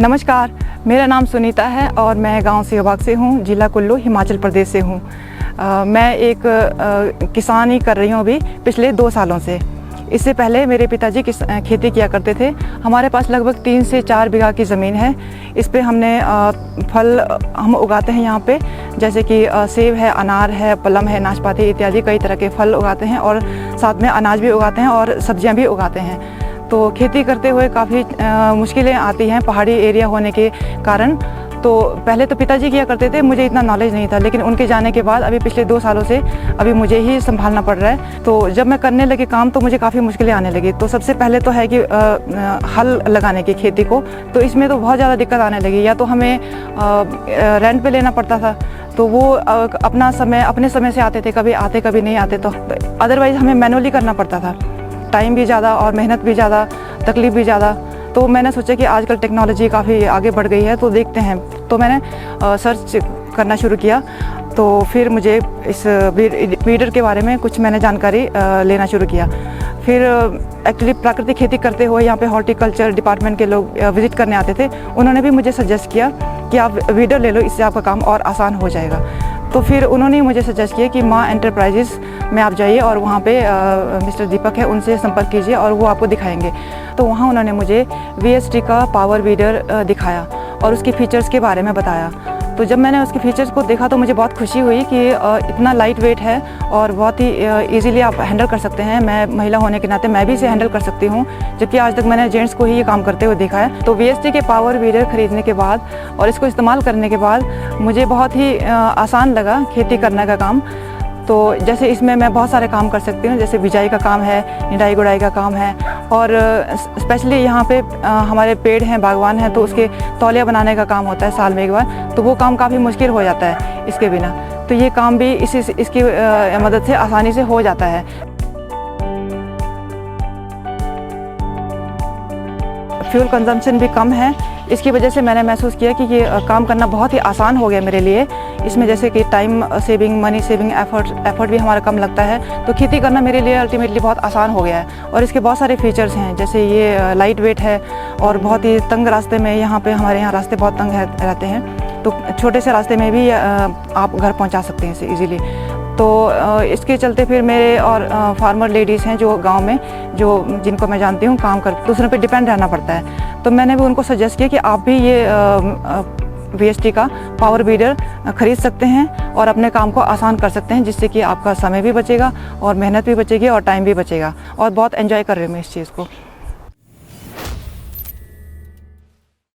नमस्कार, मेरा नाम सुनीता है और मैं गांव सियोबाग से हूं, जिला कुल्लू, हिमाचल प्रदेश से हूं। मैं एक किसानी कर रही हूं अभी पिछले 2 सालों से। इससे पहले मेरे पिताजी खेती किया करते थे। हमारे पास लगभग 3 से 4 बीघा की ज़मीन है। इस पे हमने फल हम उगाते हैं यहाँ पे, जैसे कि सेब है, अनार है, प्लम है, नाशपाती इत्यादि कई तरह के फल उगाते हैं और साथ में अनाज भी उगाते हैं और सब्जियाँ भी उगाते हैं। तो खेती करते हुए काफ़ी मुश्किलें आती हैं पहाड़ी एरिया होने के कारण। तो पहले तो पिताजी किया करते थे, मुझे इतना नॉलेज नहीं था, लेकिन उनके जाने के बाद अभी पिछले 2 सालों से अभी मुझे ही संभालना पड़ रहा है। तो जब मैं करने लगी काम तो मुझे काफ़ी मुश्किलें आने लगी। तो सबसे पहले तो है कि हल लगाने की खेती को, तो इसमें तो बहुत ज़्यादा दिक्कत आने लगी। या तो हमें रेंट पे लेना पड़ता था, तो वो अपना समय अपने समय से आते थे, कभी आते कभी नहीं आते। तो अदरवाइज़ हमें मैनुअली करना पड़ता था, टाइम भी ज़्यादा और मेहनत भी ज़्यादा, तकलीफ भी ज़्यादा। तो मैंने सोचा कि आजकल टेक्नोलॉजी काफ़ी आगे बढ़ गई है, तो देखते हैं। तो मैंने सर्च करना शुरू किया। तो फिर मुझे इस वीडर के बारे में कुछ मैंने जानकारी लेना शुरू किया। फिर एक्चुअली प्राकृतिक खेती करते हुए यहाँ पे हॉर्टिकल्चर डिपार्टमेंट के लोग विज़िट करने आते थे। उन्होंने भी मुझे सजेस्ट किया कि आप वीडर ले लो, इससे आपका काम और आसान हो जाएगा। तो फिर उन्होंने मुझे सजेस्ट किया कि माँ एंटरप्राइजेस में आप जाइए और वहाँ पे मिस्टर दीपक है, उनसे संपर्क कीजिए और वो आपको दिखाएंगे। तो वहाँ उन्होंने मुझे VST का पावर वीडर दिखाया और उसके फीचर्स के बारे में बताया। तो जब मैंने उसके फीचर्स को देखा तो मुझे बहुत खुशी हुई कि इतना लाइट वेट है और बहुत ही इजीली आप हैंडल कर सकते हैं। मैं महिला होने के नाते मैं भी इसे हैंडल कर सकती हूँ, जबकि आज तक मैंने जेंट्स को ही ये काम करते हुए देखा है। तो VST के पावर वीडर खरीदने के बाद और इसको इस्तेमाल करने के बाद मुझे बहुत ही आसान लगा खेती करने का काम। तो जैसे इसमें मैं बहुत सारे काम कर सकती हूँ, जैसे बिजाई का काम है, निराई गुड़ाई का काम है, और स्पेशली यहाँ पे हमारे पेड़ हैं, बागवान हैं, तो उसके तौलिया बनाने का काम होता है साल में एक बार। तो वो काम काफ़ी मुश्किल हो जाता है इसके बिना। तो ये काम भी इसकी मदद से आसानी से हो जाता है। फ्यूल कंजम्पशन भी कम है। इसकी वजह से मैंने महसूस किया कि ये काम करना बहुत ही आसान हो गया मेरे लिए। इसमें जैसे कि time saving, money saving, effort भी हमारा कम लगता है। तो खेती करना मेरे लिए अल्टीमेटली बहुत आसान हो गया है। और इसके बहुत सारे फीचर्स हैं, जैसे ये लाइट वेट है और बहुत ही तंग रास्ते में, यहाँ पे हमारे यहाँ रास्ते बहुत तंग रहते हैं, तो छोटे से रास्ते में भी आप घर पहुँचा सकते हैं इसे ईज़िली। तो इसके चलते फिर मेरे और फार्मर लेडीज़ हैं जो गांव में, जिनको मैं जानती हूँ काम कर दूसरों पे डिपेंड रहना पड़ता है। तो मैंने भी उनको सजेस्ट किया कि आप भी ये VST का पावर वीडर खरीद सकते हैं और अपने काम को आसान कर सकते हैं, जिससे कि आपका समय भी बचेगा और मेहनत भी बचेगी और टाइम भी बचेगा। और बहुत एंजॉय कर रही हूँ मैं इस चीज़ को।